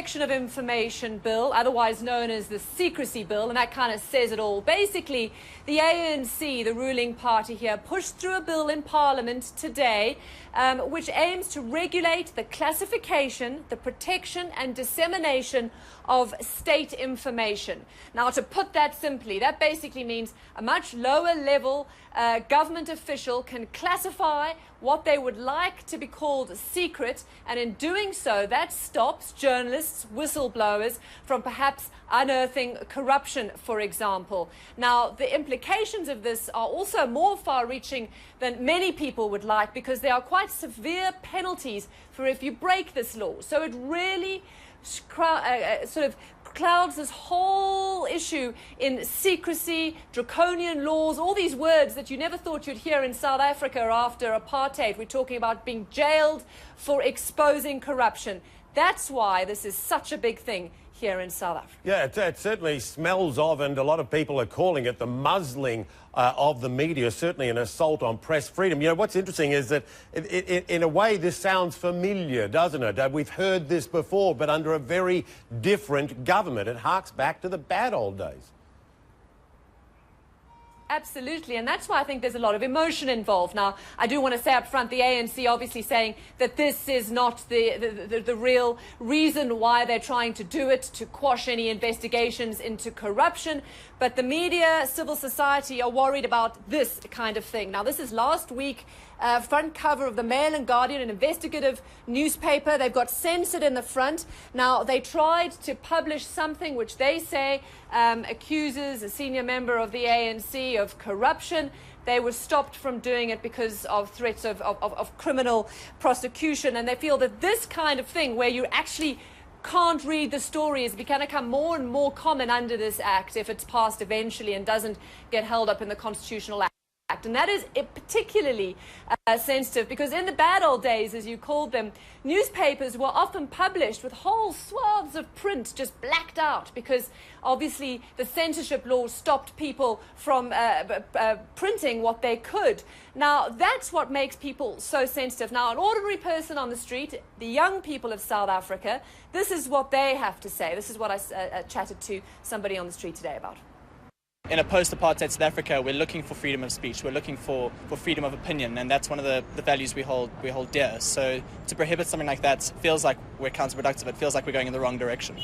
Protection of Information Bill, otherwise known as the Secrecy Bill, and that kind of says it all. Basically, the ANC, the ruling party here, pushed through a bill in Parliament today which aims to regulate the classification, the protection and dissemination of state information. Now, to put that simply, that basically means a much lower level government official can classify what they would like to be called secret, and in doing so, that stops journalists, whistleblowers from perhaps unearthing corruption, for example. Now, the implications of this are also more far-reaching than many people would like, because there are quite severe penalties for if you break this law. So it really sort of clouds this whole issue in secrecy, draconian laws, all these words that you never thought you'd hear in South Africa after apartheid. We're talking about being jailed for exposing corruption. That's why this is such a big thing here in South Africa. Yeah, it certainly smells of, and a lot of people are calling it, the muzzling of the media, certainly an assault on press freedom. You know, what's interesting is that in a way this sounds familiar, doesn't it? We've heard this before, but under a very different government. It harks back to the bad old days. Absolutely, and that's why I think there's a lot of emotion involved. Now, I do want to say up front, the ANC obviously saying that this is not the real reason why they're trying to do it, to quash any investigations into corruption. But the media, civil society are worried about this kind of thing. Now, this is last week, front cover of the Mail and Guardian, an investigative newspaper. They've got censored in the front. Now, they tried to publish something which they say accuses a senior member of the ANC of corruption. They were stopped from doing it because of threats of criminal prosecution, and they feel that this kind of thing, where you actually can't read the story, is going to become more and more common under this act if it's passed eventually and doesn't get held up in the Constitutional Act. And that is particularly sensitive, because in the bad old days, as you called them, newspapers were often published with whole swaths of print just blacked out, because obviously the censorship law stopped people from printing what they could. Now, that's what makes people so sensitive. Now, an ordinary person on the street, the young people of South Africa, this is what they have to say. This is what I chatted to somebody on the street today about. In a post-apartheid South Africa, we're looking for freedom of speech. We're looking for freedom of opinion, and that's one of the values we hold dear. So to prohibit something like that feels like we're counterproductive. It feels like we're going in the wrong direction.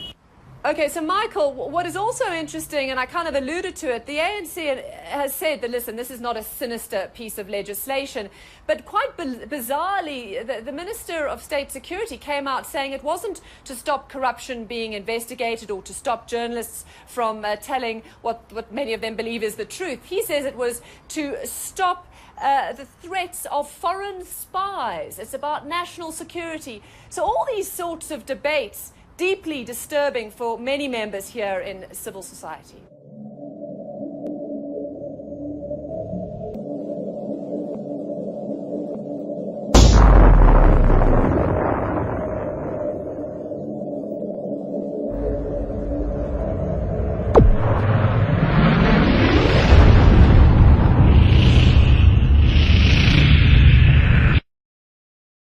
Okay, so Michael, what is also interesting, and I kind of alluded to it, the ANC has said that, listen, this is not a sinister piece of legislation, but quite bizarrely, the Minister of State Security came out saying it wasn't to stop corruption being investigated or to stop journalists from telling what many of them believe is the truth. He says it was to stop the threats of foreign spies. It's about national security. So all these sorts of debates, deeply disturbing for many members here in civil society.